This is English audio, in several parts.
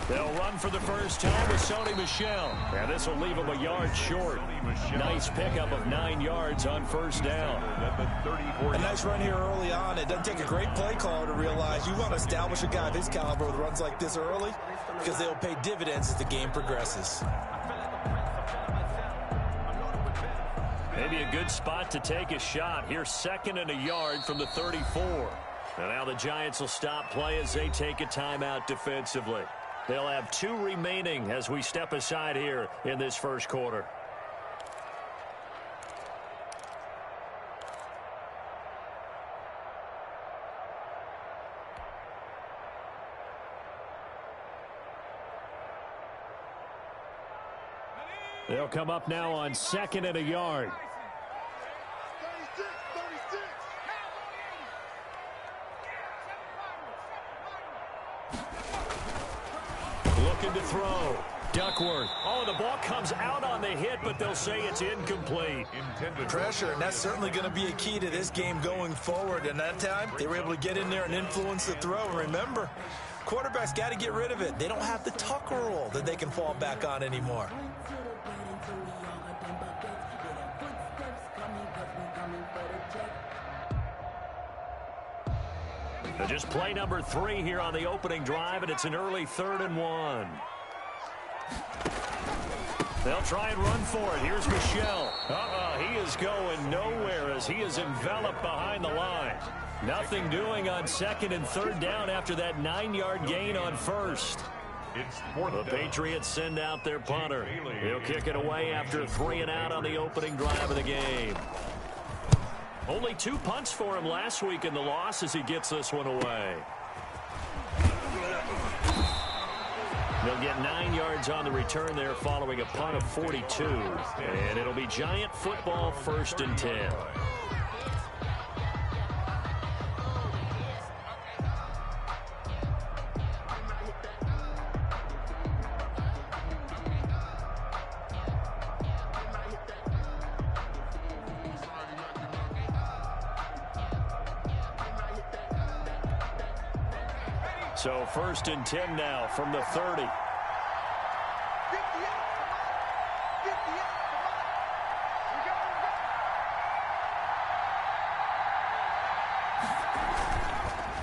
They'll run for the first time with Msfl. And this will leave him a yard short. Nice pickup of 9 yards on first down. A nice run here early on. It doesn't take a great play caller to realize you want to establish a guy of his caliber with runs like this early because they'll pay dividends as the game progresses. Maybe a good spot to take a shot. Here's 2nd and a yard from the 34. And now the Giants will stop play as they take a timeout defensively. They'll have 2 remaining as we step aside here in this first quarter. They'll come up now on 2nd and a yard. Looking to throw. Duckworth. Oh, the ball comes out on the hit, but they'll say it's incomplete. Pressure, and that's certainly going to be a key to this game going forward. And that time, they were able to get in there and influence the throw. And remember, quarterbacks got to get rid of it. They don't have the Tucker rule that they can fall back on anymore. Just play number 3 here on the opening drive, and it's an early 3rd and 1. They'll try and run for it. Here's Msfl. He is going nowhere as he is enveloped behind the line. Nothing doing on 2nd and 3rd down after that 9-yard gain on 1st. The Patriots send out their punter. He'll kick it away after 3 and out on the opening drive of the game. Only 2 punts for him last week in the loss as he gets this one away. They'll get 9 yards on the return there following a punt of 42. And it'll be Giant football 1st and 10. So 1st and 10 now from the 30.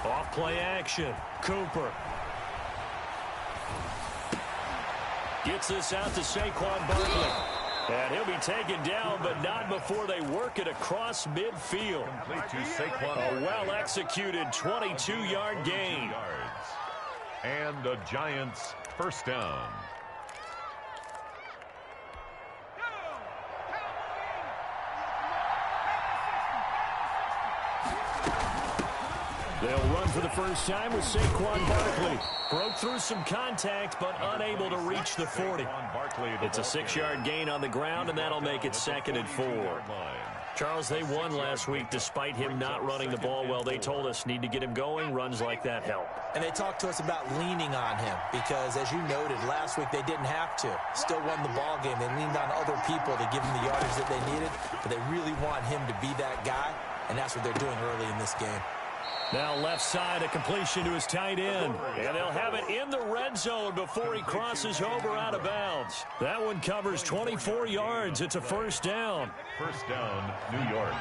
Off play action. Cooper. Gets this out to Saquon Barkley. And he'll be taken down, but not before they work it across midfield. A well-executed 22-yard gain. And the Giants' first down. They'll run for the first time with Saquon Barkley. Broke through some contact, but unable to reach the 40. It's a 6-yard gain on the ground, and that'll make it 2nd and 4. Charles, they won last week despite him not running the ball well. They told us need to get him going. Runs like that help. And they talked to us about leaning on him because, as you noted, last week they didn't have to. Still won the ball game. They leaned on other people to give them the yardage that they needed, but they really want him to be that guy, and that's what they're doing early in this game. Now left side, a completion to his tight end. And they'll have it in the red zone before he crosses over out of bounds. That one covers 24 yards. It's a first down. First down, New York.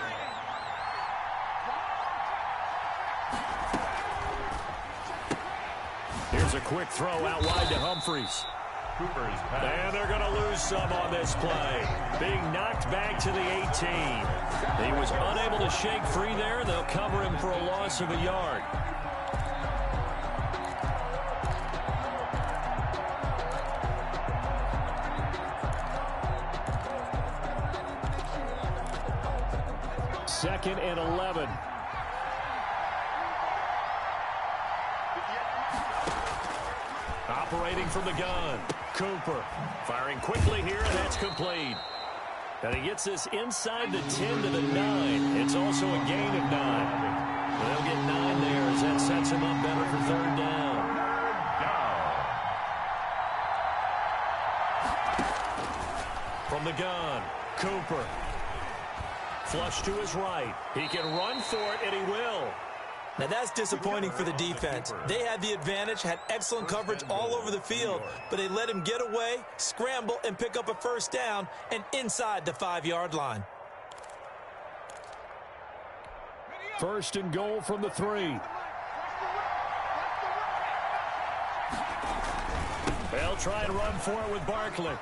Here's a quick throw out wide to Humphries. And they're going to lose some on this play. Being knocked back to the 18. He was unable to shake free there. They'll cover him for a loss of a yard. Second and 11. Operating from the gun. Cooper firing quickly here, and that's complete. And he gets this inside the 10 to the 9. It's also a gain of 9. They'll get 9 there as that sets him up better for 3rd down. From the gun, Cooper. Flush to his right. He can run for it, and he will. Now that's disappointing for the defense. They had the advantage, had excellent coverage all over the field, but they let him get away, scramble, and pick up a first down and inside the 5-yard line. First and goal from the 3. They'll try and run for it with Barkley.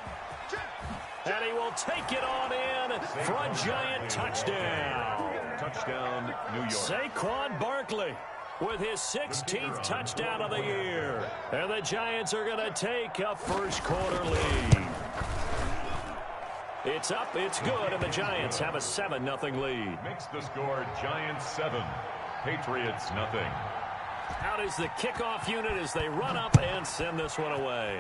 And he will take it on in for a Giant touchdown. Touchdown, New York. Saquon Barkley with his 16th touchdown of the year. And the Giants are going to take a first-quarter lead. It's up, it's good, and the Giants have a 7-0 lead. Makes the score Giants 7, Patriots 0. Out is the kickoff unit as they run up and send this one away.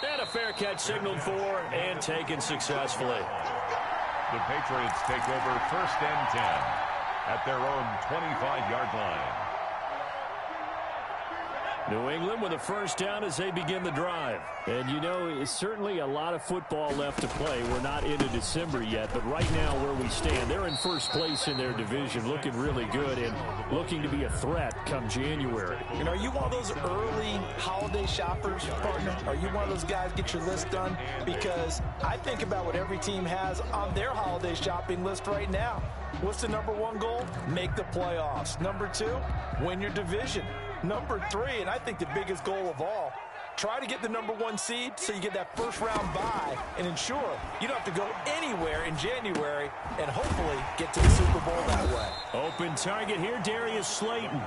And a fair catch signaled for and taken successfully. The Patriots take over first and 10 at their own 25-yard line. New England with a first down as they begin the drive. And, you know, it's certainly a lot of football left to play. We're not into December yet, but right now where we stand, they're in first place in their division, looking really good and looking to be a threat come January. And are you one of those early holiday shoppers, partner? Are you one of those guys get your list done? Because I think about what every team has on their holiday shopping list right now. What's the number 1 goal? Make the playoffs. Number 2, win your division. Number 3, and I think the biggest goal of all, try to get the number 1 seed so you get that first-round bye and ensure you don't have to go anywhere in January and hopefully get to the Super Bowl that way. Open target here, Darius Slayton.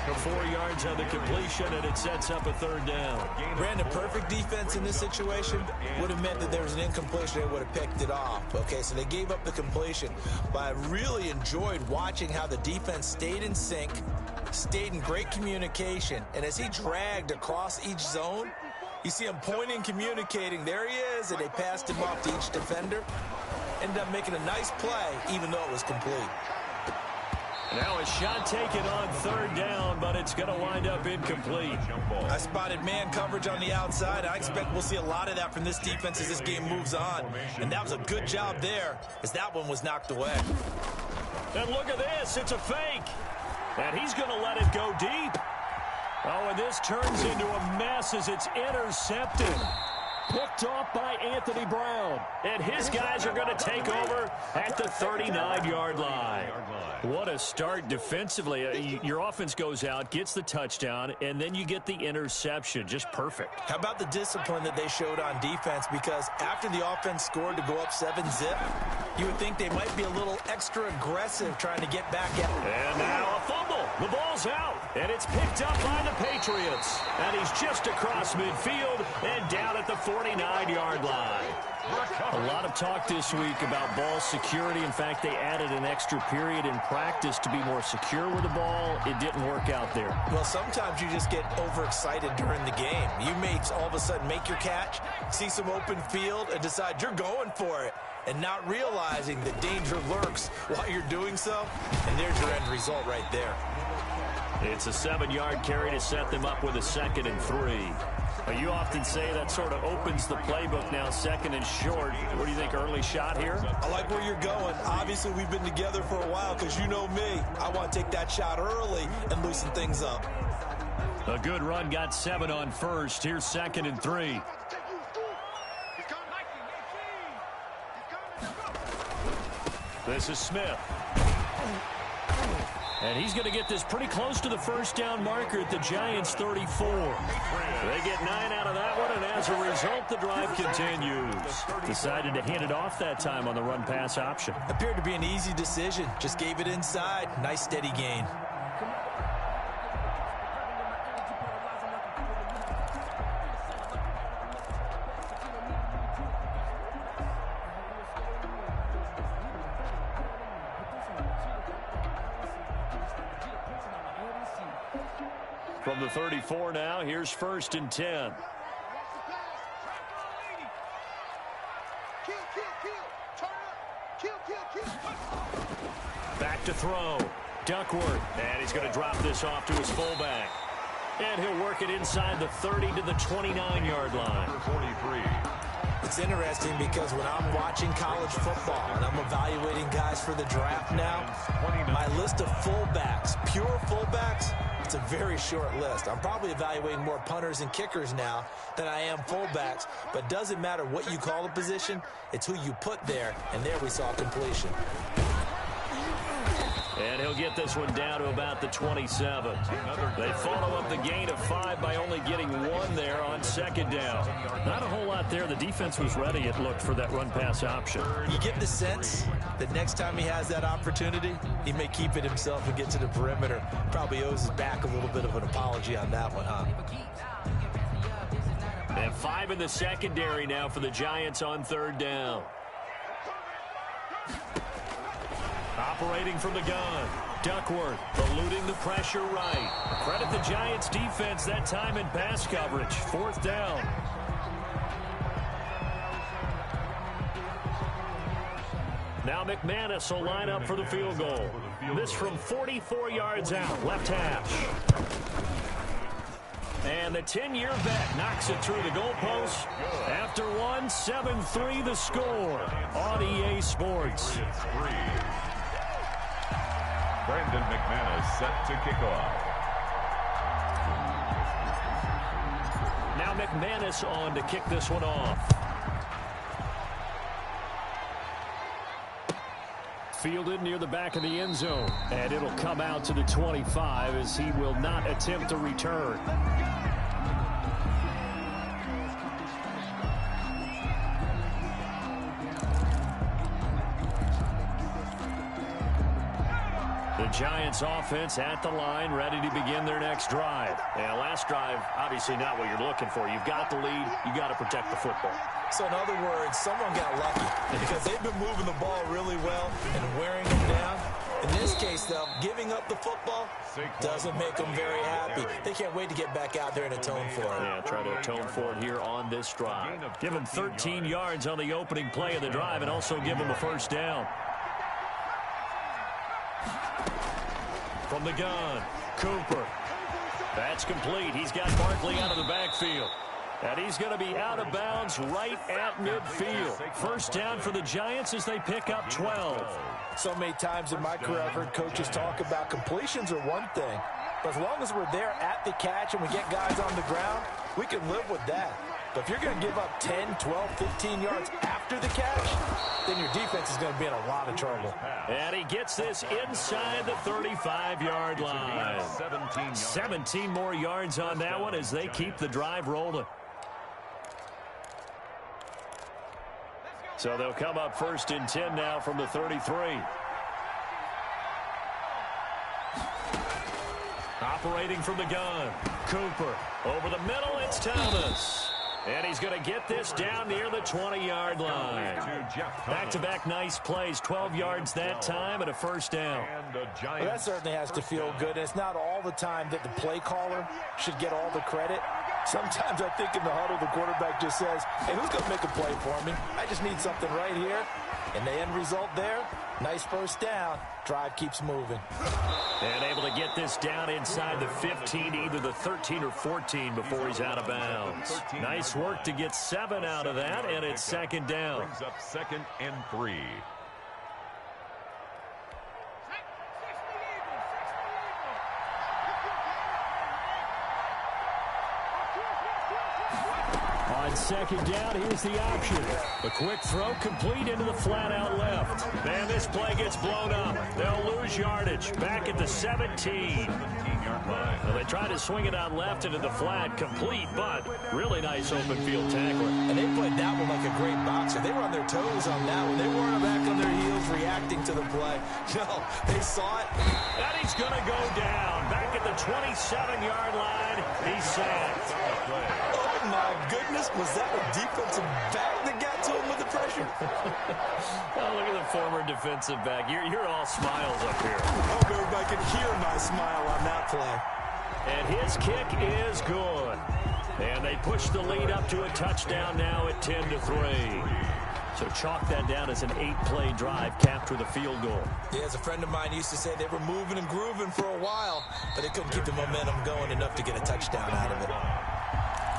4 yards on the completion, and it sets up a third down. Brandon, perfect defense in this situation would have meant that there was an incompletion. They would have picked it off. Okay, so they gave up the completion. But I really enjoyed watching how the defense stayed in sync, stayed in great communication, and as he dragged across each zone, you see him pointing, communicating. There he is, and they passed him off to each defender. Ended up making a nice play, even though it was complete. Now a shot taken on third down, but it's going to wind up incomplete. I spotted man coverage on the outside. I expect we'll see a lot of that from this defense as this game moves on. And that was a good job there as that one was knocked away. And look at this. It's a fake. And he's going to let it go deep. Oh, and this turns into a mess as it's intercepted. Picked off by Anthony Brown. And his guys are going to take over at the 39-yard line. What a start defensively. Your offense goes out, gets the touchdown, and then you get the interception. Just perfect. How about the discipline that they showed on defense? Because after the offense scored to go up 7-zip, you would think they might be a little extra aggressive trying to get back at it. And now a fumble. The ball's out, and it's picked up by the Patriots. And he's just across midfield and down at the 49-yard line. A lot of talk this week about ball security. In fact, they added an extra period in practice to be more secure with the ball. It didn't work out there. Well, sometimes you just get overexcited during the game. You may all of a sudden make your catch, see some open field, and decide you're going for it, and not realizing that danger lurks while you're doing so. And there's your end result right there. It's a 7-yard carry to set them up with a 2nd and 3. You often say that sort of opens the playbook now, 2nd and short. What do you think, early shot here? I like where you're going. Obviously, we've been together for a while because you know me. I want to take that shot early and loosen things up. A good run, got 7 on first. Here's 2nd and 3. This is Smith. And he's going to get this pretty close to the first down marker at the Giants' 34. They get 9 out of that one, and as a result, the drive continues. Decided to hand it off that time on the run-pass option. Appeared to be an easy decision. Just gave it inside. Nice, steady gain. From the 34 now, here's 1st and 10. Back to throw. Duckworth. And he's going to drop this off to his fullback. And he'll work it inside the 30 to the 29-yard line. Number 43. It's interesting because when I'm watching college football and I'm evaluating guys for the draft now, my list of fullbacks, pure fullbacks, it's a very short list. I'm probably evaluating more punters and kickers now than I am fullbacks, but it doesn't matter what you call a position, it's who you put there, and there we saw completion. And he'll get this one down to about the 27. They follow up the gain of 5 by only getting 1 there on second down. Not a whole lot there. The defense was ready, it looked, for that run-pass option. You get the sense that next time he has that opportunity, he may keep it himself and get to the perimeter. Probably owes his back a little bit of an apology on that one, huh? And 5 in the secondary now for the Giants on third down. Operating from the gun, Duckworth eluding the pressure right. Credit the Giants defense that time in pass coverage. Fourth down. Now McManus will line up for the field goal. This from 44 yards out, left hash. And the 10-year vet knocks it through the goalpost. After one, 7-3 the score on EA Sports. Brandon McManus set to kick off. Now McManus on to kick this one off. Fielded near the back of the end zone. And it'll come out to the 25 as he will not attempt to return. The Giants offense at the line, ready to begin their next drive. And last drive, obviously not what you're looking for. You've got the lead. You got to protect the football. So in other words, someone got lucky because they've been moving the ball really well and wearing them down. In this case, though, giving up the football doesn't make them very happy. They can't wait to get back out there and atone for it. Yeah, try to atone for it here on this drive. Give them 13 yards on the opening play of the drive and also give them a first down. From the gun, Cooper. That's complete. He's got Barkley out of the backfield. And he's going to be out of bounds right at midfield. First down for the Giants as they pick up 12. So many times in my career I've heard coaches talk about completions are one thing. But as long as we're there at the catch and we get guys on the ground, we can live with that. But if you're going to give up 10, 12, 15 yards after the catch, then your defense is going to be in a lot of trouble. And he gets this inside the 35-yard line. 17 more yards on that one as they keep the drive rolling. So they'll come up first and 10 now from the 33. Operating from the gun, Cooper. Over the middle, it's Thomas. And he's going to get this down near the 20-yard line. Back-to-back nice plays, 12 yards that time and a first down. Well, that certainly has to feel good. And it's not all the time that the play caller should get all the credit. Sometimes I think in the huddle, the quarterback just says, hey, who's going to make a play for me? I just need something right here. And the end result there, nice first down. Drive keeps moving. And able to get this down inside the 15, either the 13 or 14 before he's out of bounds. Nice work to get 7 out of that, and it's second down. Brings up 2nd and 3. On second down, here's the option. The quick throw complete into the flat-out left. And this play gets blown up. They'll lose yardage. Back at the 17. Well, they tried to swing it out left into the flat, complete, but really nice open field tackling. And they played that one like a great boxer. They were on their toes on that one. They weren't back on their heels reacting to the play. No, they saw it. And he's going to go down. Back at the 27-yard line, he's sacked. Oh, my goodness. Was that a defensive back that got to him with the pressure? Oh, look at the former defensive back. You're all smiles up here. I hope everybody can hear my smile on that play. And his kick is good. And they push the lead up to a touchdown now at 10-3. So chalk that down as an 8-play drive capped with a field goal. Yeah, as a friend of mine used to say, they were moving and grooving for a while, but they couldn't keep the momentum going enough to get a touchdown out of it.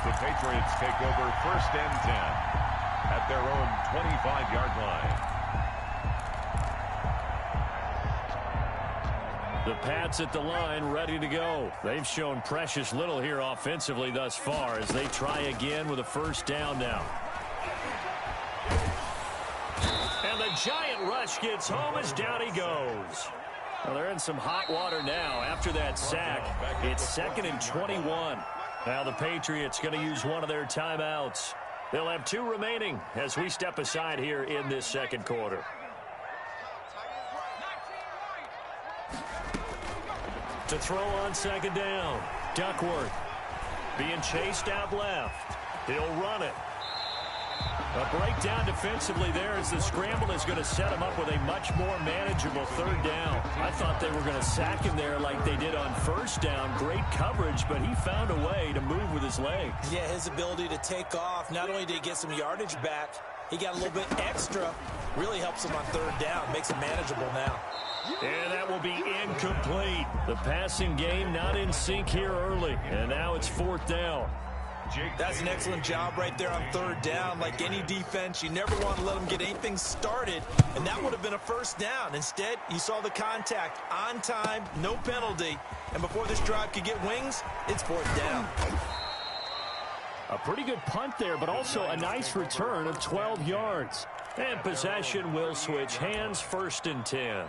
The Patriots take over 1st and 10. at their own 25-yard line. The Pats at the line, ready to go. They've shown precious little here offensively thus far as they try again with a first down now. And the giant rush gets home as down he goes. Well, they're in some hot water now after that sack. It's 2nd and 21. Now the Patriots going to use one of their timeouts. They'll have 2 remaining as we step aside here in this second quarter. To throw on second down, Duckworth being chased out left. He'll run it. A breakdown defensively there as the scramble is going to set him up with a much more manageable third down. I thought they were going to sack him there like they did on first down. Great coverage, but he found a way to move with his legs. Yeah, his ability to take off, not only did he get some yardage back, he got a little bit extra. Really helps him on third down, makes it manageable now. And that will be incomplete. The passing game not in sync here early, and now it's 4th down. That's an excellent job right there on third down. Like any defense, you never want to let them get anything started, and that would have been a first down. Instead, you saw the contact on time, no penalty, and before this drive could get wings, it's 4th down. A pretty good punt there, but also a nice return of 12 yards. And possession will switch hands, 1st and 10.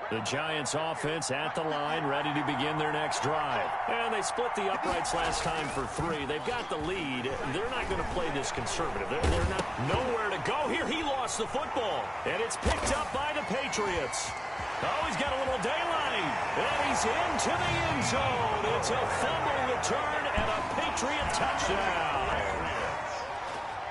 The Giants offense at the line, ready to begin their next drive. And they split the uprights last time for 3. They've got the lead. They're not going to play this conservative. They're not nowhere to go. Here he lost the football. And it's picked up by the Patriots. Oh, he's got a little daylight. And he's into the end zone. It's a fumble return and a Patriot touchdown.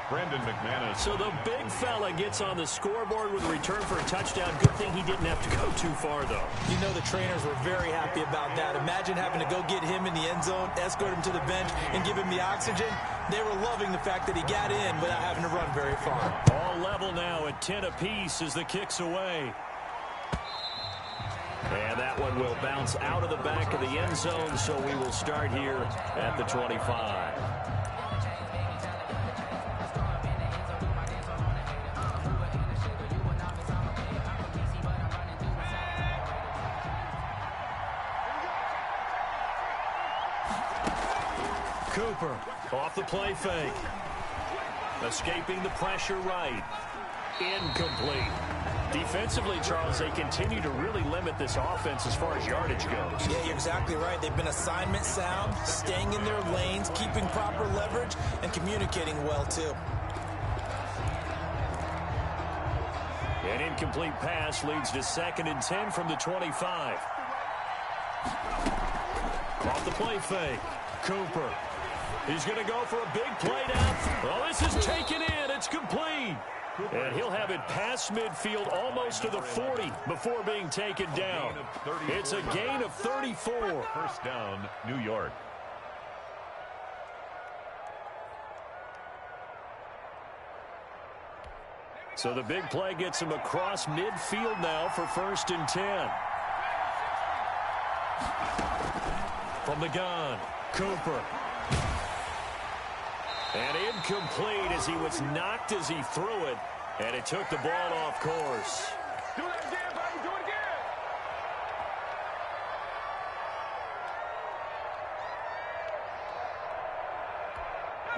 Brandon McManus. So the big fella gets on the scoreboard with a return for a touchdown. Good thing he didn't have to go too far, though. You know the trainers were very happy about that. Imagine having to go get him in the end zone, escort him to the bench, and give him the oxygen. They were loving the fact that he got in without having to run very far. All level now at 10 apiece as the kick's away. And that one will bounce out of the back of the end zone, so we will start here at the 25. Cooper off the play fake. Escaping the pressure right. Incomplete. Defensively, Charles, they continue to really limit this offense as far as yardage goes. Yeah, you're exactly right. They've been assignment sound, staying in their lanes, keeping proper leverage, and communicating well, too. An incomplete pass leads to 2nd and 10 from the 25. Off the play fake. Cooper. He's going to go for a big play down. Well, this is taken in. It's complete. And he'll have it past midfield almost to the 40 before being taken down. It's a gain of 34. First down, New York. So the big play gets him across midfield now for 1st and 10. From the gun, Cooper. And incomplete as he was knocked as he threw it. And it took the ball off course. Do it again, buddy. Do it again.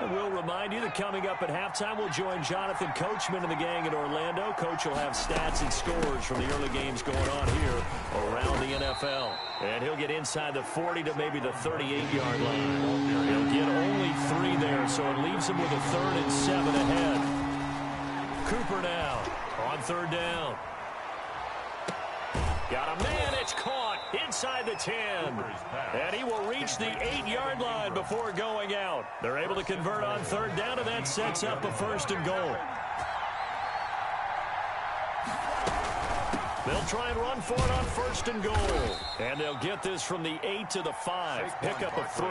And we'll remind you that coming up at halftime, we'll join Jonathan Coachman and the gang in Orlando. Coach will have stats and scores from the early games going on here around the NFL. And he'll get inside the 40 to maybe the 38-yard line. He'll get only 3 there, so it leaves him with a 3rd and 7 ahead. Cooper now on 3rd down. Got a man, it's caught inside the 10. And he will reach the 8-yard line before going out. They're able to convert on 3rd down, and that sets up a 1st and goal. They'll try and run for it on 1st and goal. And they'll get this from the 8 to the 5. Pick up a 3.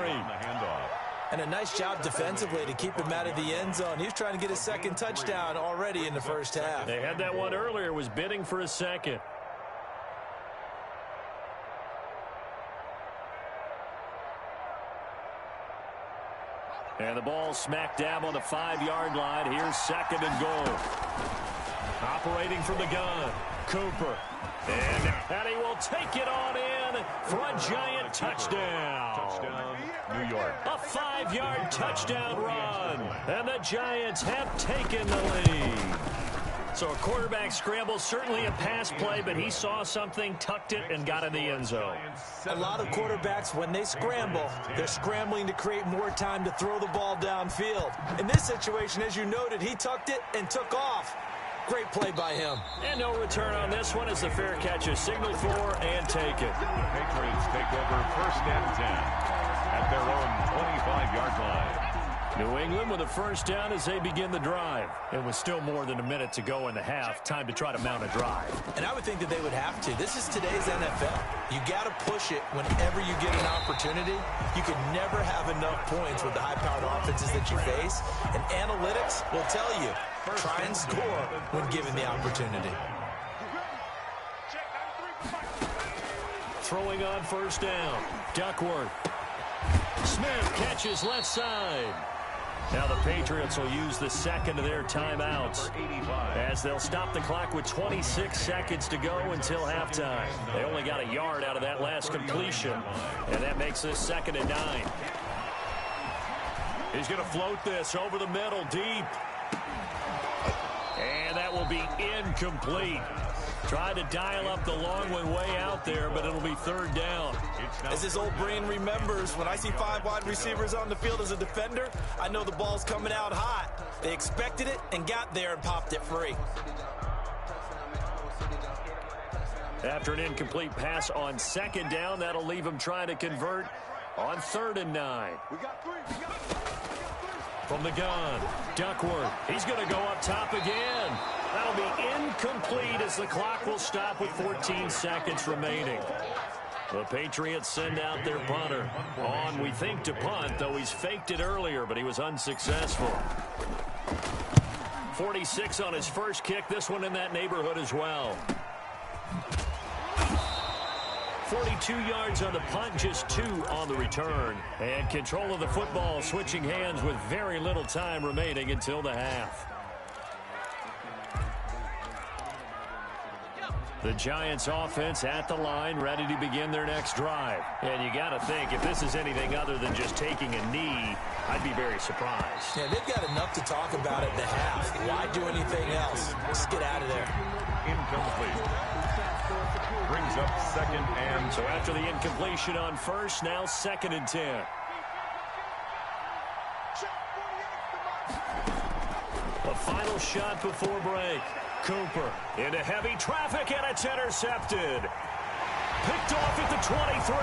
And a nice job defensively to keep him out of the end zone. He's trying to get his 2nd touchdown already in the first half. They had that one earlier, was bidding for a 2nd. And the ball smack dab on the 5-yard line. Here's 2nd and goal. Operating from the gun, Cooper. And he will take it on in for a giant touchdown. Touchdown, New York. A 5-yard touchdown run. And the Giants have taken the lead. So a quarterback scramble, certainly a pass play, but he saw something, tucked it, and got in the end zone. A lot of quarterbacks, when they scramble, they're scrambling to create more time to throw the ball downfield. In this situation, as you noted, he tucked it and took off. Great play by him. And no return on this one as the fair catch is signaled for and taken. The Patriots take over 1st and 10 at their own 25-yard line. New England with a 1st down as they begin the drive. It was still more than a minute to go in the half. Time to try to mount a drive. And I would think that they would have to. This is today's NFL. You got to push it whenever you get an opportunity. You can never have enough points with the high-powered offenses that you face. And analytics will tell you, try and score when given the opportunity. Throwing on 1st down. Duckworth. Smith catches left side. Now the Patriots will use the 2nd of their timeouts as they'll stop the clock with 26 seconds to go until halftime. They only got a yard out of that last completion, and that makes this 2nd and 9. He's going to float this over the middle deep. And that will be incomplete. Tried to dial up the long one way out there, but it'll be 3rd down. As his old brain remembers, when I see 5 wide receivers on the field as a defender, I know the ball's coming out hot. They expected it and got there and popped it free. After an incomplete pass on 2nd down, that'll leave him trying to convert on 3rd and 9. From the gun, Duckworth. He's going to go up top again. That'll be incomplete as the clock will stop with 14 seconds remaining. The Patriots send out their punter. On, we think, to punt, though he's faked it earlier, but he was unsuccessful. 46 on his first kick. This one in that neighborhood as well. 42 yards on the punt, just 2 on the return. And control of the football switching hands with very little time remaining until the half. The Giants offense at the line, ready to begin their next drive. And you got to think, if this is anything other than just taking a knee, I'd be very surprised. Yeah, they've got enough to talk about at the half. Why do anything else? Just get out of there. Incomplete. Brings up 2nd and... So after the incompletion on 1st, now 2nd and 10. A final shot before break. Cooper into heavy traffic, and it's intercepted. Picked off at the 23.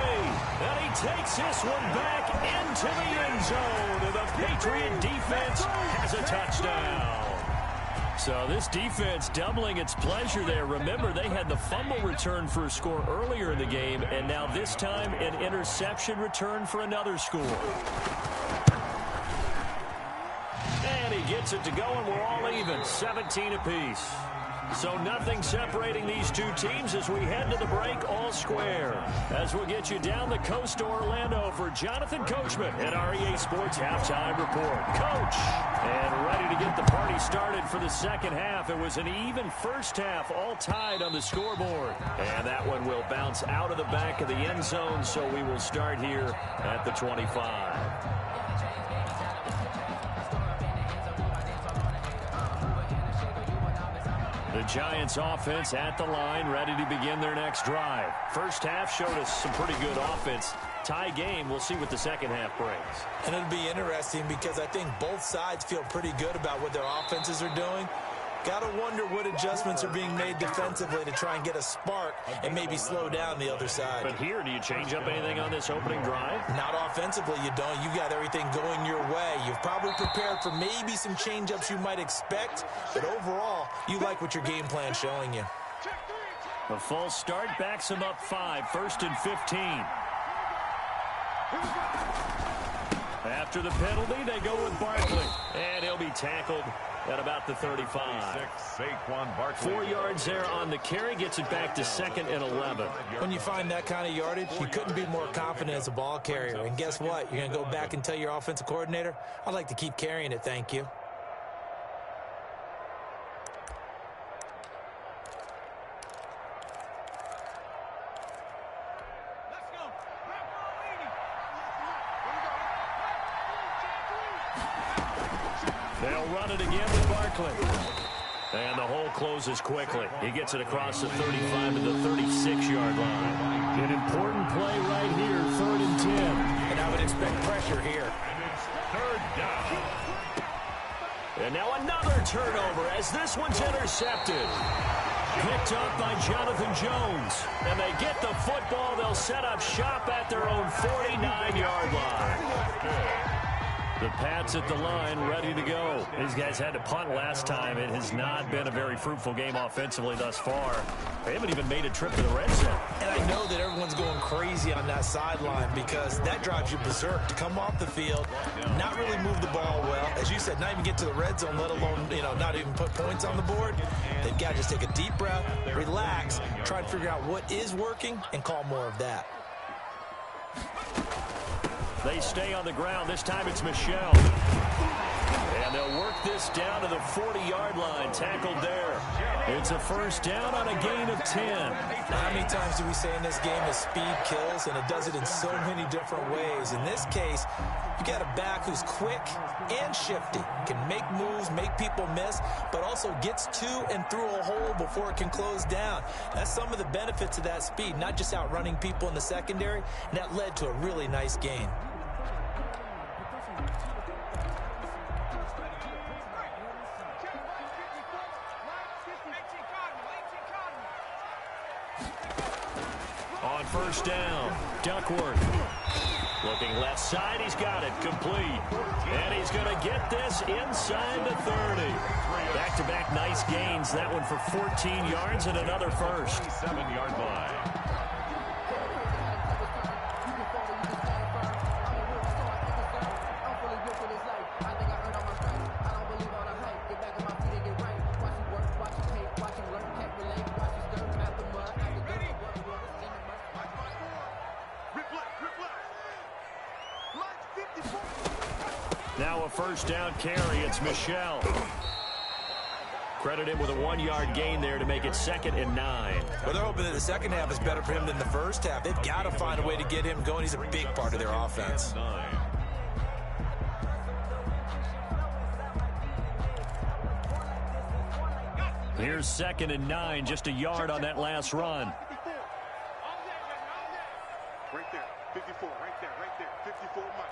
And he takes this one back into the end zone. And the Patriot defense has a touchdown. So this defense doubling its pleasure there. Remember, they had the fumble return for a score earlier in the game, and now this time an interception return for another score. And he gets it to go, and we're all even, 17 apiece. So nothing separating these two teams as we head to the break all square. As we'll get you down the coast to Orlando for Jonathan Coachman at our EA Sports Halftime Report. Coach, and ready to get the party started for the 2nd half. It was an even first half, all tied on the scoreboard. And that one will bounce out of the back of the end zone, so we will start here at the 25. The Giants offense at the line, ready to begin their next drive. First half showed us some pretty good offense. Tie game, we'll see what the 2nd half brings. And it'll be interesting because I think both sides feel pretty good about what their offenses are doing. Got to wonder what adjustments are being made defensively to try and get a spark and maybe slow down the other side. But here, do you change up anything on this opening drive? Not offensively, you don't. You got everything going your way. You've probably prepared for maybe some change-ups you might expect, but overall, you like what your game plan's showing you. A false start backs him up 5, 1st and 15. After the penalty, they go with Barkley. And he'll be tackled at about the 35. 4 yards there on the carry. Gets it back to 2nd and 11. When you find that kind of yardage, you couldn't be more confident as a ball carrier. And guess what? You're going to go back and tell your offensive coordinator, I'd like to keep carrying it, thank you. They'll run it again with Barkley. And the hole closes quickly. He gets it across the 35 to the 36-yard line. An important play right here, 3rd and 10. And I would expect pressure here. And it's 3rd down. And now another turnover as this one's intercepted. Picked up by Jonathan Jones. And they get the football. They'll set up shop at their own 49-yard line. The Pats at the line, ready to go. These guys had to punt last time. It has not been a very fruitful game offensively thus far. They haven't even made a trip to the red zone. And I know that everyone's going crazy on that sideline because that drives you berserk to come off the field, not really move the ball well. As you said, not even get to the red zone, let alone, not even put points on the board. They've got to just take a deep breath, relax, try to figure out what is working, and call more of that. They stay on the ground. This time it's Msfl. And they'll work this down to the 40-yard line. Tackled there. It's a 1st down on a gain of 10. How many times do we say in this game that speed kills, and it does it in so many different ways? In this case, you got a back who's quick and shifty, can make moves, make people miss, but also gets to and through a hole before it can close down. That's some of the benefits of that speed, not just outrunning people in the secondary, and that led to a really nice gain. On 1st down, Duckworth. Looking left side, he's got it, complete. And he's going to get this inside the 30. Back-to-back nice gains, that one for 14 yards and another 1st. 7-yard line. Now a 1st down carry. It's Msfl. Credit him with a 1-yard gain there to make it 2nd and 9. Well, they're hoping that the second half is better for him than the first half. They've got to find a way to get him going. He's a big part of their offense. Here's 2nd and 9, just a yard on that last run. Right there, 54, right there, 54 Mike.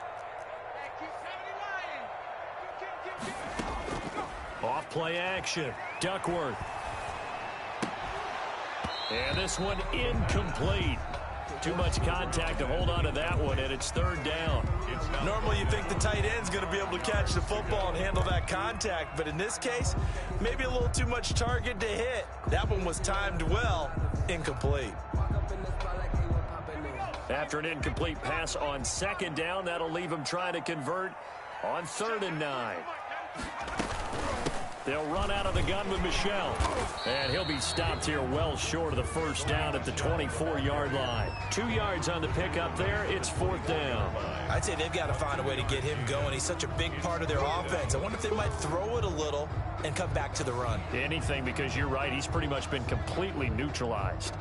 Off play action, Duckworth. And this one incomplete. Too much contact to hold on to that one, and it's 3rd down. Normally you think the tight end's going to be able to catch the football and handle that contact, but in this case, maybe a little too much target to hit. That one was timed well, incomplete. After an incomplete pass on 2nd down, that'll leave him trying to convert on 3rd and 9. They'll run out of the gun with Msfl. And he'll be stopped here well short of the 1st down at the 24-yard line. 2 yards on the pickup there. It's 4th down. I'd say they've got to find a way to get him going. He's such a big part of their offense. I wonder if they might throw it a little and come back to the run. Anything, because you're right. He's pretty much been completely neutralized.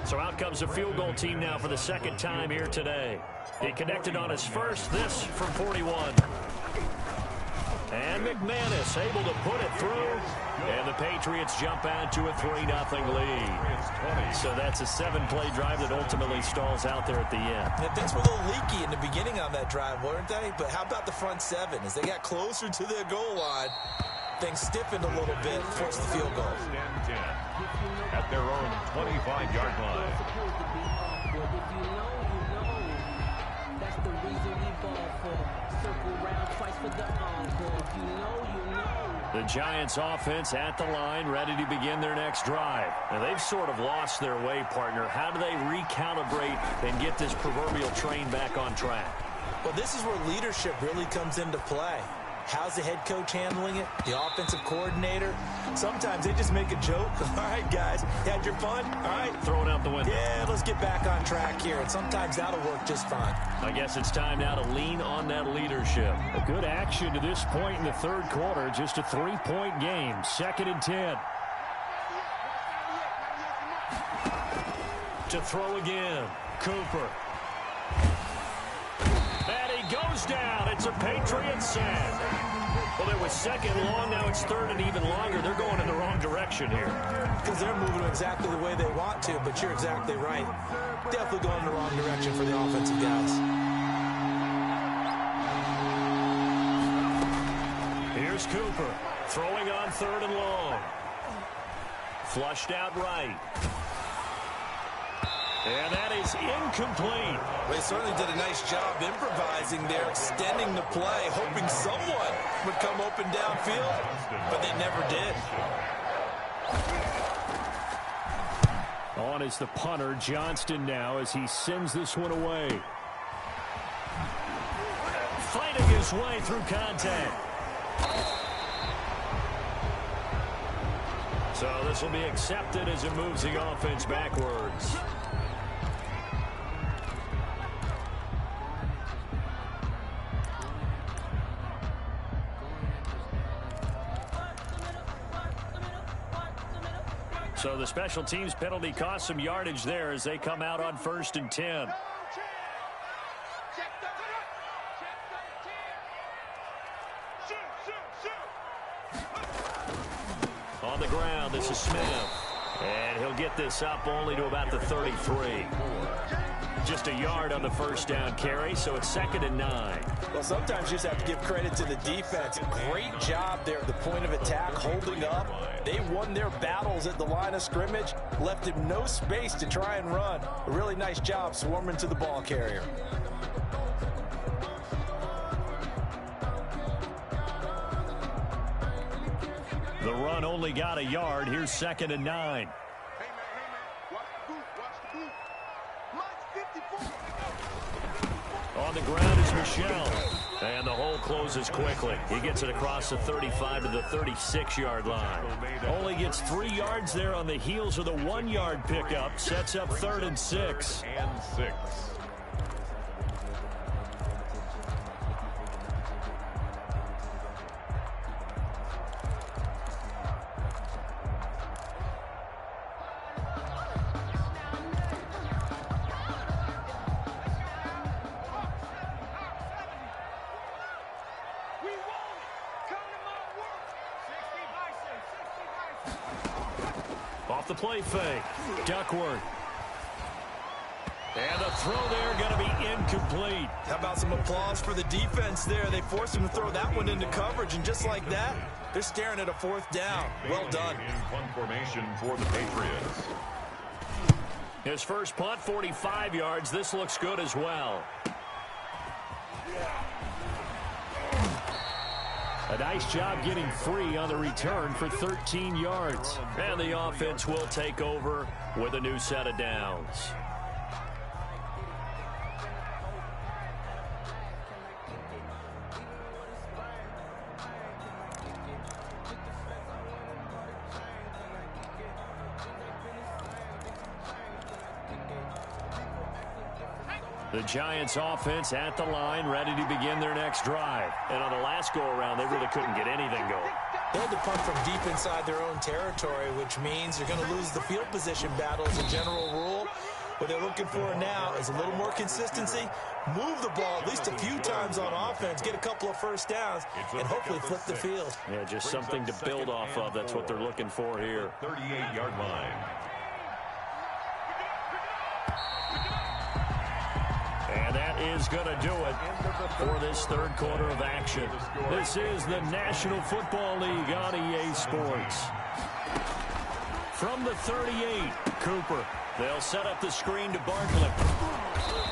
So out comes a field goal team now for the 2nd time here today. He connected on his first, this from 41. And McManus able to put it through. And the Patriots jump out to a 3-0 lead. So that's a 7-play drive that ultimately stalls out there at the end. Yeah, things were a little leaky in the beginning on that drive, weren't they? But how about the front 7? As they got closer to their goal line, things stiffened a little bit, forced the field goal. At their own 25-yard line. That's the reason we ball for. Circle round twice for the encore. If you know, you know. The Giants offense at the line, ready to begin their next drive. Now, they've sort of lost their way, partner. How do they recalibrate and get this proverbial train back on track? Well, this is where leadership really comes into play. How's the head coach handling it? The offensive coordinator? Sometimes they just make a joke. All right, guys, you had your fun? All right. Throw it out the window. Yeah, let's get back on track here. And sometimes that'll work just fine. I guess it's time now to lean on that leadership. A good action to this point in the third quarter. Just a 3-point game. 2nd and 10. To throw again. Cooper. And he goes down. It's a Patriots sack. Well, it was 2nd long. Now it's 3rd and even longer. They're going in the wrong direction here. Because they're moving exactly the way they want to, but you're exactly right. Definitely going in the wrong direction for the offensive guys. Here's Cooper throwing on 3rd and long. Flushed out right. And that is incomplete. They certainly did a nice job improvising there, extending the play, hoping someone would come open downfield, but they never did. On is the punter, Johnston now, as he sends this one away. Fighting his way through contact. So this will be accepted as it moves the offense backwards. So the special teams penalty cost some yardage there as they come out on 1st and 10. On the ground, this is Smith. And he'll get this up only to about the 33. Just a yard on the first down carry, so it's 2nd and 9. Well, sometimes you just have to give credit to the defense. Great job there at the point of attack, holding up. They won their battles at the line of scrimmage, left him no space to try and run. A really nice job swarming to the ball carrier. The run only got a yard. Here's 2nd and 9. On the ground is Msfl. And the hole closes quickly. He gets it across the 35 to the 36-yard line. Only gets 3 yards there on the heels of the 1-yard pickup. Sets up 3rd and 6. And 6. Off the play fake. Duckworth. And the throw there going to be incomplete. How about some applause for the defense there? They forced him to throw that one into coverage, and just like that, they're staring at a 4th down. Well done. In punt formation for the Patriots. His first punt, 45 yards. This looks good as well. A nice job getting free on the return for 13 yards. And the offense will take over with a new set of downs. The Giants offense at the line, ready to begin their next drive. And on the last go-around, they really couldn't get anything going. They had to punt from deep inside their own territory, which means they're going to lose the field position battle as a general rule. What they're looking for now is a little more consistency, move the ball at least a few times on offense, get a couple of first downs, and hopefully flip the field. Yeah, just something to build off of. That's what they're looking for here. 38-yard line. And that is going to do it for this third quarter of action. This is the National Football League on EA Sports. From the 38, Cooper. They'll set up the screen to Barkley.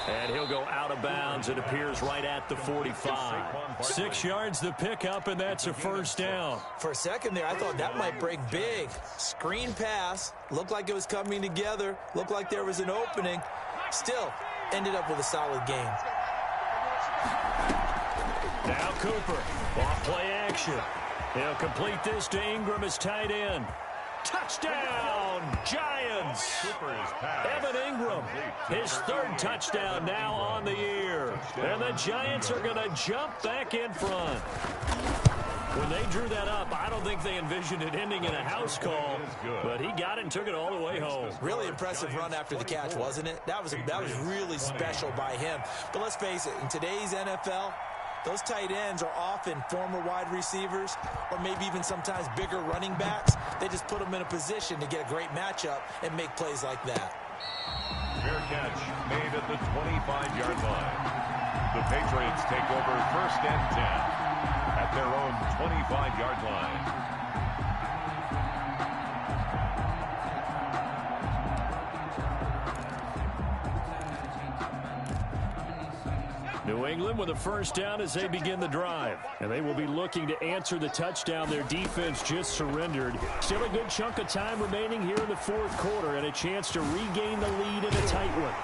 And he'll go out of bounds. It appears right at the 45. 6 yards the pickup, and that's a first down. For a second there, I thought that might break big. Screen pass. Looked like it was coming together. Looked like there was an opening. Still, ended up with a solid game. Now Cooper. Off play action. He'll complete this to Ingram as tight end. Touchdown, Giants! Evan Ingram, his third touchdown now on the year. And the Giants are going to jump back in front. When they drew that up, I don't think they envisioned it ending in a house call, but he got it and took it all the way home. Really impressive run after the catch, wasn't it? That was really special by him. But let's face it, in today's NFL, those tight ends are often former wide receivers or maybe even sometimes bigger running backs. They just put them in a position to get a great matchup and make plays like that. Fair catch made at the 25-yard line. The Patriots take over 1st and 10 at their own 25-yard line. New England with a first down as they begin the drive. And they will be looking to answer the touchdown their defense just surrendered. Still a good chunk of time remaining here in the fourth quarter and a chance to regain the lead in a tight one.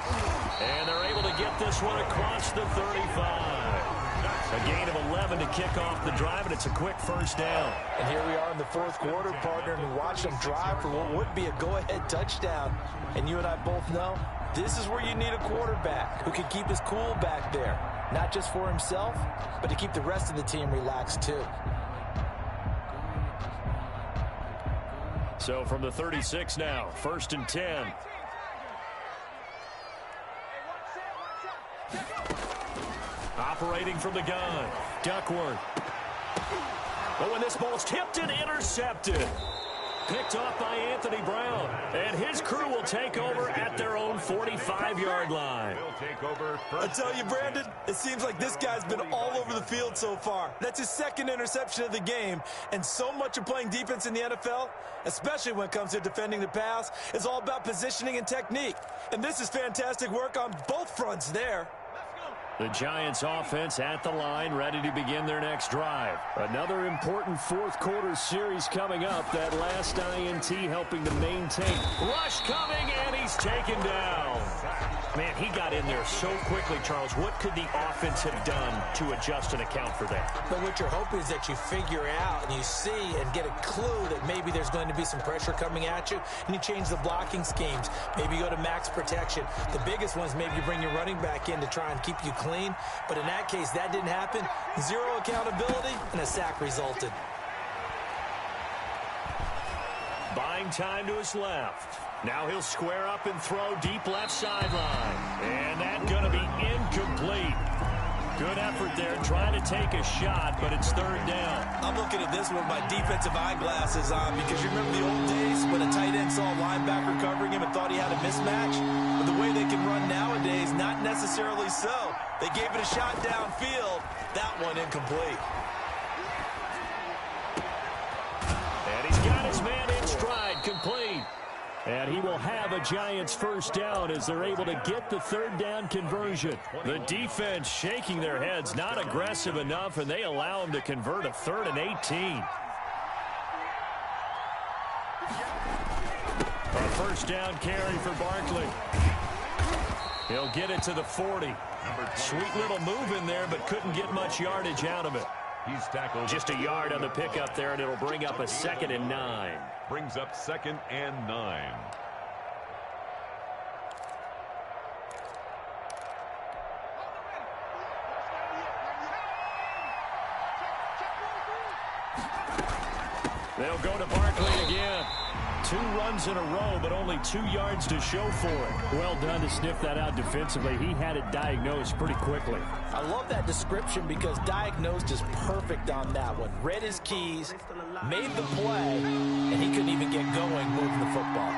And they're able to get this one across the 35. A gain of 11 to kick off the drive, and it's a quick first down. And here we are in the fourth quarter, partner, and we watch them drive for what would be a go-ahead touchdown. And you and I both know this is where you need a quarterback who can keep his cool back there. Not just for himself, but to keep the rest of the team relaxed too. So from the 36 now, 1st and 10. Operating from the gun, Duckworth. But when this ball's tipped and intercepted. Picked off by Anthony Brown. And his crew will take over at their own 45-yard line. I tell you, Brandon, it seems like this guy's been all over the field so far. That's his second interception of the game. And so much of playing defense in the NFL, especially when it comes to defending the pass, is all about positioning and technique. And this is fantastic work on both fronts there. The Giants offense at the line, ready to begin their next drive. Another important fourth quarter series coming up. That last INT helping to maintain. Rush coming, and he's taken down. Man, he got in there so quickly, Charles. What could the offense have done to adjust and account for that? But what you're hoping is that you figure out and you see and get a clue that maybe there's going to be some pressure coming at you, and you change the blocking schemes. Maybe you go to max protection. The biggest one is maybe you bring your running back in to try and keep you clean. But in that case, that didn't happen. Zero accountability, and a sack resulted. Buying time to his left. Now he'll square up and throw deep left sideline. And that's going to be incomplete. Good effort there trying to take a shot, but it's third down. I'm looking at this with my defensive eyeglasses on because you remember the old days when a tight end saw a linebacker covering him and thought he had a mismatch? But the way they can run nowadays, not necessarily so. They gave it a shot downfield. That one incomplete. And he's got his man in stride, complete. And he will have a Giants first down as they're able to get the third down conversion. The defense shaking their heads, not aggressive enough, and they allow him to convert a 3rd and 18. A first down carry for Barkley. He'll get it to the 40. Sweet little move in there, but couldn't get much yardage out of it. He's tackled. Just a yard on the pickup there, and it'll bring up a 2nd and 9. Brings up 2nd and 9. They'll go to Barkley again. 2 runs in a row, but only 2 yards to show for it. Well done to sniff that out defensively. He had it diagnosed pretty quickly. I love that description because diagnosed is perfect on that one. Read his keys, made the play, and he couldn't even get going moving the football.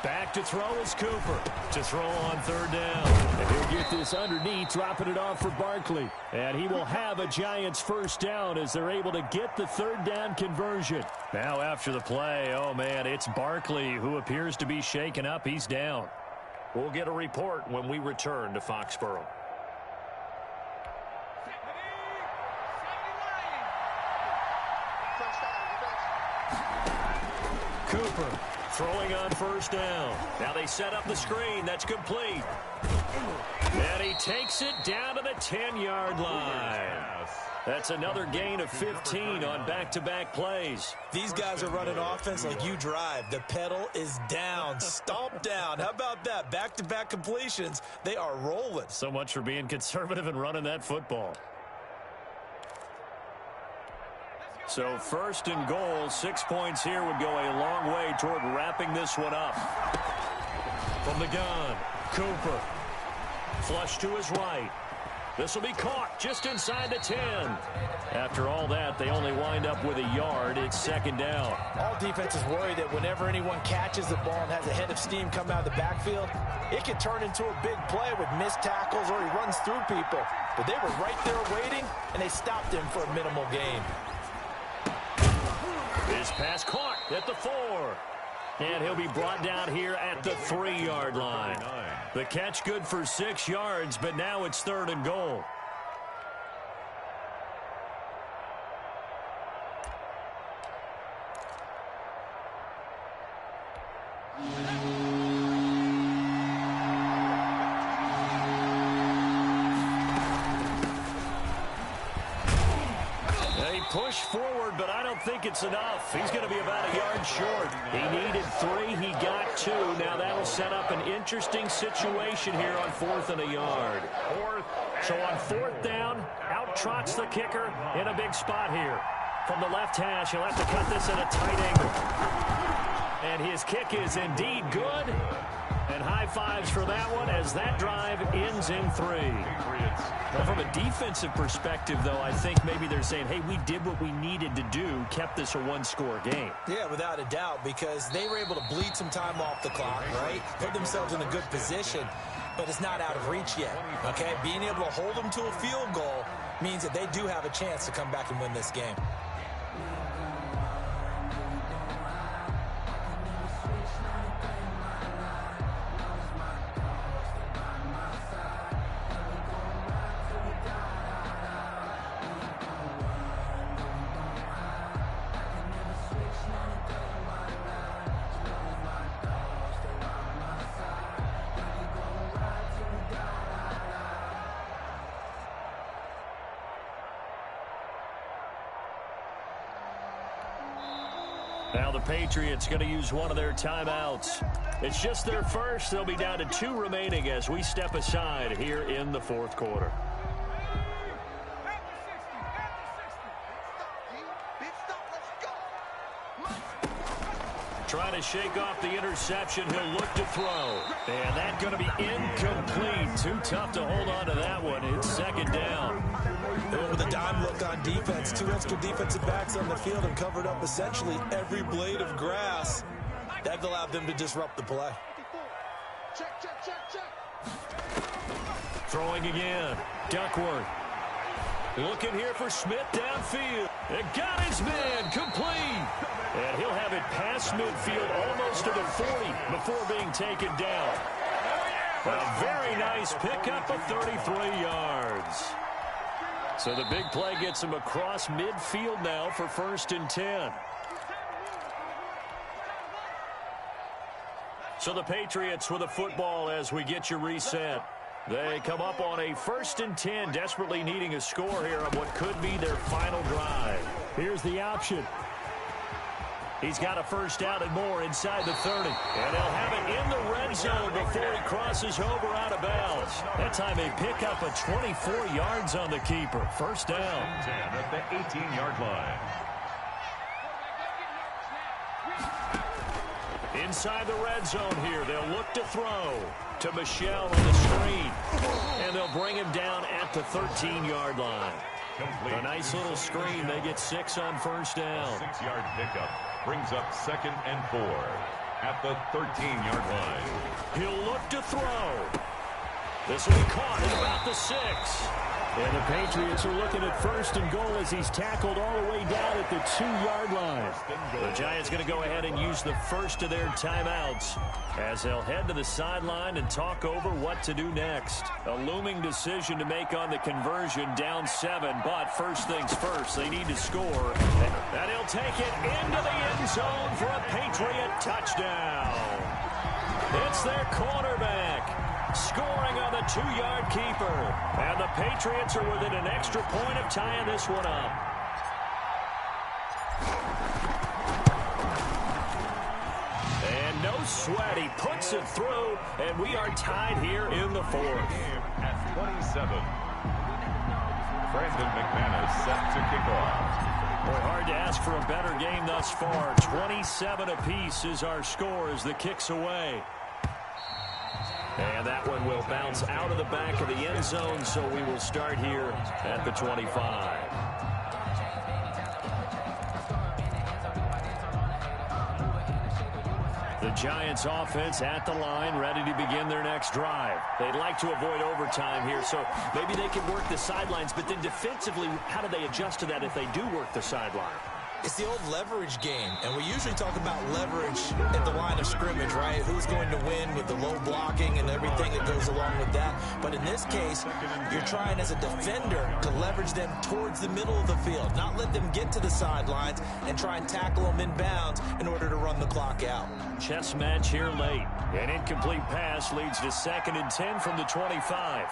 Back to throw is Cooper. To throw on third down. And he'll get this underneath, dropping it off for Barkley. And he will have a Giants first down as they're able to get the third down conversion. Now after the play, oh man, it's Barkley who appears to be shaken up. He's down. We'll get a report when we return to Foxborough. Cooper throwing on first down. Now they set up the screen. That's complete. And he takes it down to the 10-yard line. That's another gain of 15 on back-to-back plays. These guys are running offense like you drive. The pedal is down, stomp down. How about that? Back-to-back completions. They are rolling. So much for being conservative and running that football. So first and goal, 6 points here would go a long way toward wrapping this one up. From the gun, Cooper. Flush to his right. This will be caught just inside the 10. After all that, they only wind up with a yard. It's second down. All defenses worry that whenever anyone catches the ball and has a head of steam come out of the backfield, it can turn into a big play with missed tackles or he runs through people. But they were right there waiting, and they stopped him for a minimal gain. His pass caught at the 4. And he'll be brought down here at the 3-yard line. The catch good for 6 yards, but now it's third and goal. Push forward, but I don't think it's enough. He's going to be about a yard short. He needed 3. He got 2. Now that'll set up an interesting situation here on 4th and a yard. So on 4th down, out trots the kicker in a big spot here. From the left hash, he'll have to cut this at a tight angle. And his kick is indeed good. And high fives for that one as that drive ends in 3. Well, from a defensive perspective, though, I think maybe they're saying, hey, we did what we needed to do, kept this a one-score game. Yeah, without a doubt, because they were able to bleed some time off the clock, right? Put themselves in a good position, but it's not out of reach yet, okay? Being able to hold them to a field goal means that they do have a chance to come back and win this game. Now the Patriots going to use one of their timeouts. It's just their first. They'll be down to 2 remaining as we step aside here in the 4th quarter. Trying to shake off the interception. He'll look to throw. And that's going to be incomplete. Too tough to hold on to that one. It's second down. With a dime look on defense, 2 extra defensive backs on the field and covered up essentially every blade of grass. That allowed them to disrupt the play. Check, check, check, check. Throwing again. Duckworth. Looking here for Smith downfield. It got his man complete. And he'll have it past midfield almost to the 40 before being taken down. A very nice pickup of 33 yards. So the big play gets him across midfield now for 1st and 10. So the Patriots with a football as we get you reset. They come up on a 1st and 10, desperately needing a score here on what could be their final drive. Here's the option. He's got a first down and more inside the 30. And they'll have it in the red zone before he crosses over out of bounds. That time they pick up a 24 yards on the keeper. First down. 10 at the 18-yard line. Inside the red zone here, they'll look to throw to Msfl on the screen. And they'll bring him down at the 13-yard line. A nice little screen. They get 6 on first down. 6-yard pickup brings up 2nd and 4. at the 13-yard line. He'll look to throw. This will be caught at about the 6. And the Patriots are looking at 1st and goal as he's tackled all the way down at the 2-yard line. The Giants going to go ahead and use the first of their timeouts as they'll head to the sideline and talk over what to do next. A looming decision to make on the conversion, down 7, but first things first, they need to score. And he'll take it into the end zone for a Patriot touchdown. It's their quarterback scoring on the 2-yard keeper. And the Patriots are within an extra point of tying this one up. And no sweat. He puts it through, and we are tied here in the 4th. At 27, Brandon McManus set to kick off. Boy, hard to ask for a better game thus far. 27 apiece is our score as the kick's away. And that one will bounce out of the back of the end zone, so we will start here at the 25. The Giants offense at the line, ready to begin their next drive. They'd like to avoid overtime here, so maybe they can work the sidelines, but then defensively, how do they adjust to that if they do work the sideline? It's the old leverage game, and we usually talk about leverage at the line of scrimmage, right? Who's going to win with the low blocking and everything that goes along with that. But in this case, you're trying as a defender to leverage them towards the middle of the field, not let them get to the sidelines and try and tackle them in bounds in order to run the clock out. Chess match here late. An incomplete pass leads to 2nd and 10 from the 25.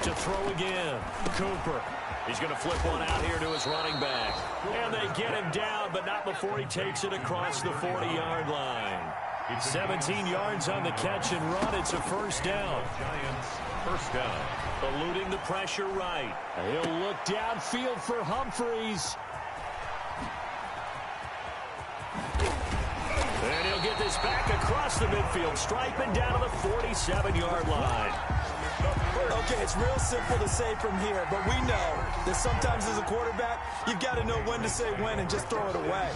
To throw again, Cooper. He's going to flip one out here to his running back. And they get him down, but not before he takes it across the 40-yard line. 17 yards on the catch and run. It's a first down. Giants, first down. Eluding the pressure right. He'll look downfield for Humphreys. And he'll get this back across the midfield stripe and down to the 47-yard line. Okay, it's real simple to say from here, but we know that sometimes as a quarterback, you've got to know when to say when and just throw it away.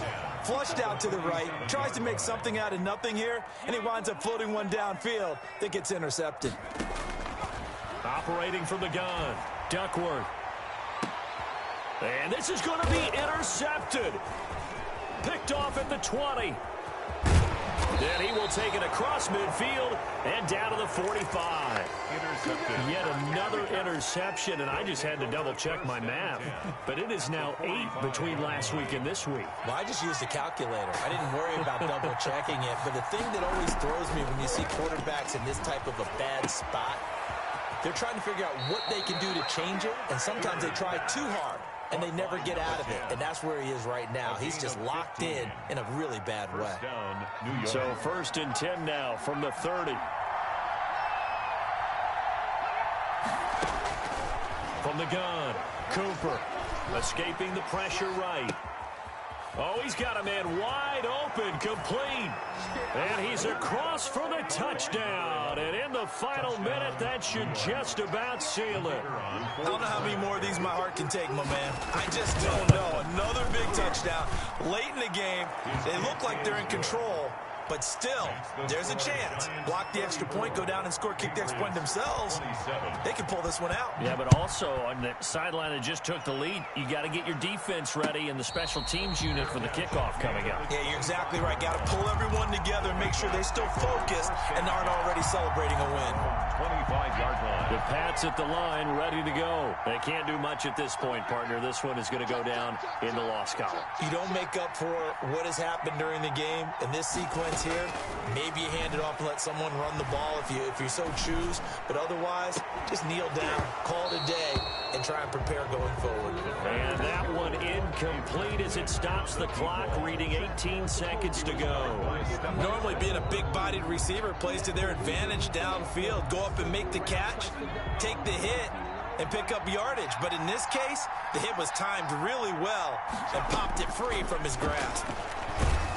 Flushed out to the right, tries to make something out of nothing here, and he winds up floating one downfield that gets intercepted. Operating from the gun, Duckworth. And this is going to be intercepted. Picked off at the 20. Then he will take it across midfield and down to the 45. Intercepted. Yet another interception, and I just had to double-check my math. But it is now 8 between last week and this week. Well, I just used a calculator. I didn't worry about double-checking it. But the thing that always throws me when you see quarterbacks in this type of a bad spot, they're trying to figure out what they can do to change it, and sometimes they try too hard. And they never get out of it, and that's where he is right now. He's just locked in a really bad way. So 1st and 10 now from the 30. From the gun, Cooper escaping the pressure right. Oh, he's got a man wide open, complete. And he's across for the touchdown. And in the final minute, that should just about seal it. I don't know how many more of these my heart can take, my man. I just don't know. Another big touchdown. Late in the game, they look like they're in control. But still, there's a chance. Block the extra point, go down and score, kick the extra point themselves. They can pull this one out. Yeah, but also on the sideline that just took the lead, you got to get your defense ready and the special teams unit for the kickoff coming up. Yeah, you're exactly right. Got to pull everyone together and make sure they're still focused and aren't already celebrating a win. 25-yard line. The Pats at the line, ready to go. They can't do much at this point, partner. This one is going to go down in the loss column. You don't make up for what has happened during the game in this sequence here. Maybe you hand it off and let someone run the ball if you so choose. But otherwise, just kneel down, call it a day, and try and prepare going forward. And that one incomplete as it stops the clock, reading 18 seconds to go. Normally being a big-bodied receiver plays to their advantage downfield. Go up and make the catch, take the hit, and pick up yardage. But in this case, the hit was timed really well and popped it free from his grasp.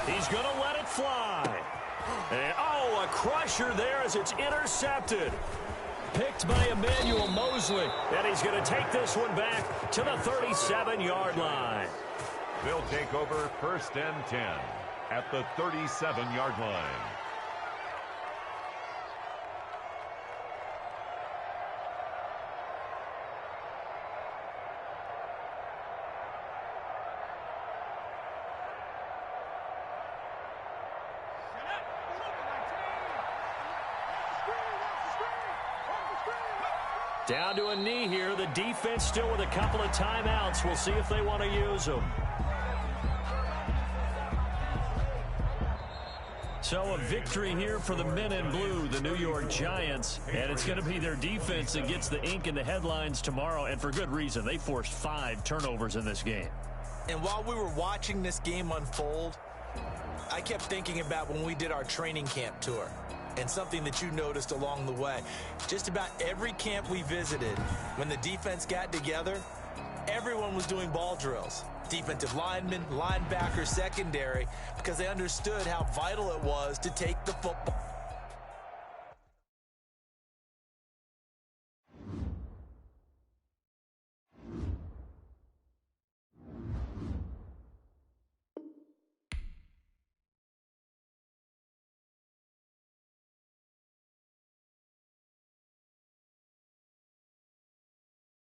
He's going to let it fly. And, oh, a crusher there as it's intercepted. Picked by Emmanuel Mosley. And he's going to take this one back to the 37-yard line. They'll take over 1st and 10. at the 37-yard line. Down to a knee here. The defense still with a couple of timeouts. We'll see if they want to use them. So a victory here for the men in blue, the New York Giants. And it's going to be their defense that gets the ink in the headlines tomorrow. And for good reason. They forced 5 turnovers in this game. And while we were watching this game unfold, I kept thinking about when we did our training camp tour. And something that you noticed along the way. Just about every camp we visited, when the defense got together, everyone was doing ball drills. Defensive linemen, linebackers, secondary, because they understood how vital it was to take the football